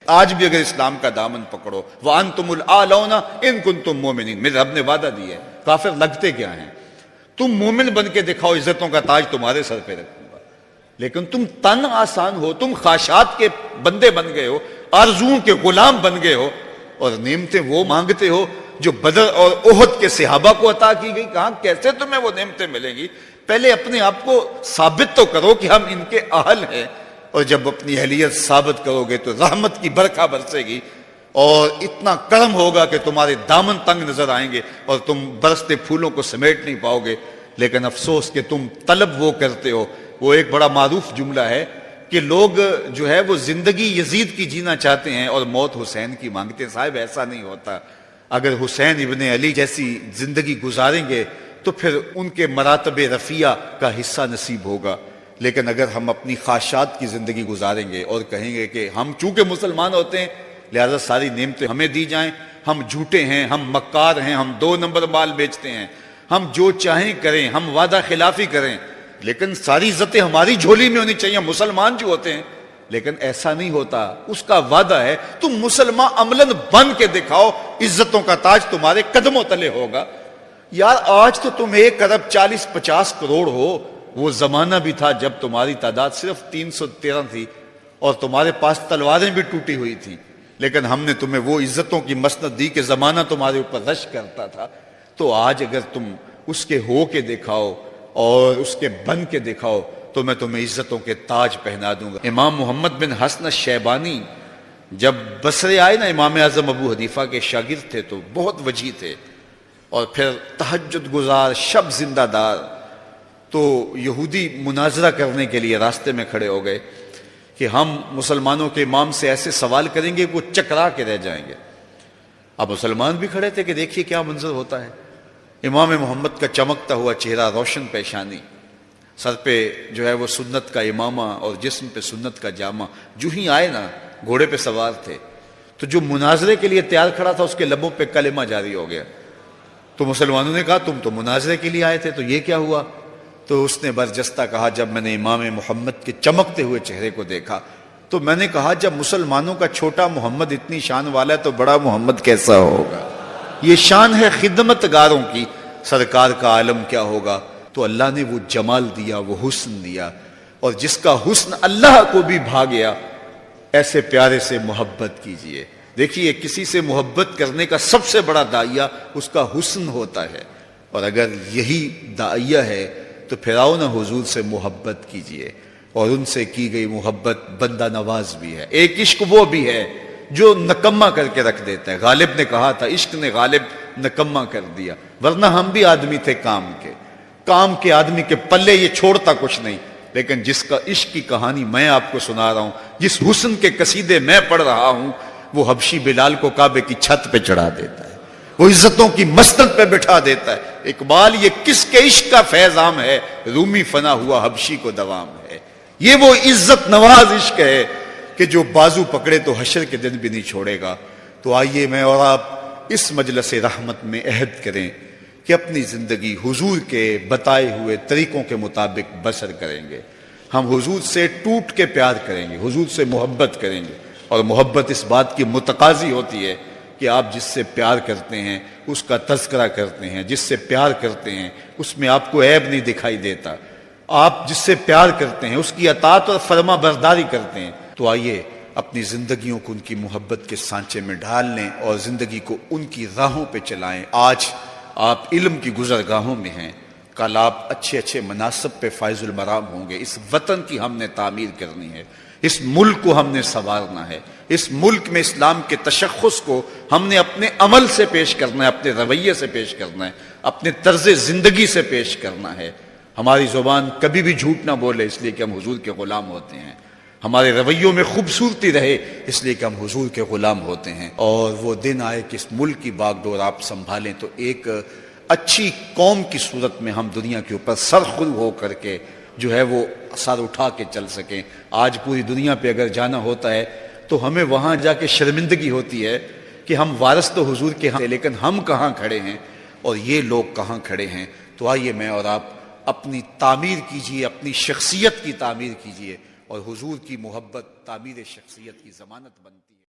آج بھی اگر اسلام کا دامن پکڑو وَأَنْتُمُ الْأَعْلَوْنَ إِن كُنتُم مُؤْمِنِينَ، میرے رب نے وعدہ دیا ہے، کافر لگتے کیا ہیں، تم مومن بن کے دکھاؤ، عزتوں کا تاج تمہارے سر پہ رکھوں گا۔ لیکن تم تن آسان ہو، تم خواہشات کے بندے بن گئے ہو، آرزوؤں کے غلام بن گئے ہو، اور نعمتیں وہ مانگتے ہو جو بدر اور احد کے صحابہ کو عطا کی گئی۔ کہاں کیسے تمہیں وہ نعمتیں ملیں گی؟ پہلے اپنے آپ کو ثابت تو کرو کہ ہم ان کے اہل ہیں، اور جب اپنی اہلیت ثابت کرو گے تو رحمت کی برکھا برسے گی، اور اتنا کرم ہوگا کہ تمہارے دامن تنگ نظر آئیں گے اور تم برستے پھولوں کو سمیٹ نہیں پاؤ گے۔ لیکن افسوس کہ تم طلب وہ کرتے ہو۔ وہ ایک بڑا معروف جملہ ہے کہ لوگ جو ہے وہ زندگی یزید کی جینا چاہتے ہیں اور موت حسین کی مانگتے ہیں۔ صاحب ایسا نہیں ہوتا۔ اگر حسین ابن علی جیسی زندگی گزاریں گے تو پھر ان کے مراتب رفیع کا حصہ نصیب ہوگا، لیکن اگر ہم اپنی خواہشات کی زندگی گزاریں گے اور کہیں گے کہ ہم چونکہ مسلمان ہوتے ہیں لہذا ساری نعمتیں ہمیں دی جائیں، ہم جھوٹے ہیں، ہم مکار ہیں، ہم 2 نمبر مال بیچتے ہیں، ہم جو چاہیں کریں، ہم وعدہ خلافی کریں، لیکن ساری عزتیں ہماری جھولی میں ہونی چاہیے، مسلمان جو ہوتے ہیں۔ لیکن ایسا نہیں ہوتا۔ اس کا وعدہ ہے تم مسلمان عملاً بن کے دکھاؤ، عزتوں کا تاج تمہارے قدموں تلے ہوگا۔ یار آج تو تم 1 ارب 40-50 کروڑ ہو، وہ زمانہ بھی تھا جب تمہاری تعداد صرف 313 تھی اور تمہارے پاس تلواریں بھی ٹوٹی ہوئی تھی، لیکن ہم نے تمہیں وہ عزتوں کی مسند دی کہ زمانہ تمہارے اوپر رش کرتا تھا۔ تو آج اگر تم اس کے ہو کے دکھاؤ اور اس کے بن کے دکھاؤ تو میں تمہیں عزتوں کے تاج پہنا دوں گا۔ امام محمد بن حسن الشیبانی جب بصرے آئے نا، امام اعظم ابو حنیفہ کے شاگرد تھے تو بہت وجیح تھے، اور پھر تہجد گزار، شب زندہ دار۔ تو یہودی مناظرہ کرنے کے لیے راستے میں کھڑے ہو گئے کہ ہم مسلمانوں کے امام سے ایسے سوال کریں گے کہ وہ چکرا کے رہ جائیں گے۔ اب مسلمان بھی کھڑے تھے کہ دیکھیے کیا منظر ہوتا ہے۔ امام محمد کا چمکتا ہوا چہرہ، روشن پیشانی، سر پہ جو ہے وہ سنت کا امامہ اور جسم پہ سنت کا جامہ، جو ہی آئے نا گھوڑے پہ سوار تھے، تو جو مناظرے کے لیے تیار کھڑا تھا اس کے لبوں پہ کلمہ جاری ہو گیا۔ تو مسلمانوں نے کہا تم تو مناظرے کے لیے آئے تھے، تو یہ کیا ہوا؟ تو اس نے برجستہ کہا جب میں نے امام محمد کے چمکتے ہوئے چہرے کو دیکھا تو میں نے کہا جب مسلمانوں کا چھوٹا محمد اتنی شان والا ہے تو بڑا محمد کیسا ہوگا؟ یہ شان ہے خدمت گاروں کی، سرکار کا عالم کیا ہوگا؟ تو اللہ نے وہ جمال دیا، وہ حسن دیا، اور جس کا حسن اللہ کو بھی بھا گیا، ایسے پیارے سے محبت کیجئے۔ دیکھیے کسی سے محبت کرنے کا سب سے بڑا داعیہ اس کا حسن ہوتا ہے، اور اگر یہی داعیہ ہے تو پھر آؤ نا حضور سے محبت کیجئے، اور ان سے کی گئی محبت بندہ نواز بھی ہے۔ ایک عشق وہ بھی ہے جو نکمہ کر کے رکھ دیتا ہے۔ غالب نے کہا تھا عشق نے غالب نکمہ کر دیا، ورنہ ہم بھی آدمی تھے کام کے آدمی کے پلے یہ چھوڑتا کچھ نہیں، لیکن جس کا عشق کی کہانی میں آپ کو سنا رہا ہوں، جس حسن کے قصیدے میں پڑھ رہا ہوں، وہ حبشی بلال کو کعبے کی چھت پہ چڑھا دیتا ہے، وہ عزتوں کی مسند پہ بٹھا دیتا ہے۔ اقبال یہ کس کے عشق کا فیض عام ہے، رومی فنا ہوا حبشی کو دوام ہے۔ یہ وہ عزت نواز عشق ہے کہ جو بازو پکڑے تو حشر کے دن بھی نہیں چھوڑے گا۔ تو آئیے میں اور آپ اس مجلس رحمت میں عہد کریں کہ اپنی زندگی حضور کے بتائے ہوئے طریقوں کے مطابق بسر کریں گے۔ ہم حضور سے ٹوٹ کے پیار کریں گے، حضور سے محبت کریں گے، اور محبت اس بات کی متقاضی ہوتی ہے کہ آپ جس سے پیار کرتے ہیں اس کا تذکرہ کرتے ہیں، جس سے پیار کرتے ہیں اس میں آپ کو عیب نہیں دکھائی دیتا، آپ جس سے پیار کرتے ہیں اس کی اطاعت اور فرما برداری کرتے ہیں۔ تو آئیے اپنی زندگیوں کو ان کی محبت کے سانچے میں ڈھال لیں اور زندگی کو ان کی راہوں پہ چلائیں۔ آج آپ علم کی گزرگاہوں میں ہیں، کل آپ اچھے مناصب پہ فائز المرام ہوں گے۔ اس وطن کی ہم نے تعمیر کرنی ہے، اس ملک کو ہم نے سنوارنا ہے، اس ملک میں اسلام کے تشخص کو ہم نے اپنے عمل سے پیش کرنا ہے، اپنے رویے سے پیش کرنا ہے، اپنے طرز زندگی سے پیش کرنا ہے۔ ہماری زبان کبھی بھی جھوٹ نہ بولے اس لیے کہ ہم حضور کے غلام ہوتے ہیں، ہمارے رویوں میں خوبصورتی رہے اس لیے کہ ہم حضور کے غلام ہوتے ہیں، اور وہ دن آئے کہ اس ملک کی باغ ڈور آپ سنبھالیں تو ایک اچھی قوم کی صورت میں ہم دنیا کے اوپر سرخرو ہو کر کے جو ہے وہ سر اٹھا کے چل سکیں۔ آج پوری دنیا پہ اگر جانا ہوتا ہے تو ہمیں وہاں جا کے شرمندگی ہوتی ہے کہ ہم وارث تو حضور کے ہیں لیکن ہم کہاں کھڑے ہیں اور یہ لوگ کہاں کھڑے ہیں۔ تو آئیے میں اور آپ اپنی تعمیر کیجئے، اپنی شخصیت کی تعمیر کیجئے، اور حضور کی محبت تعمیر شخصیت کی ضمانت بنتی ہے۔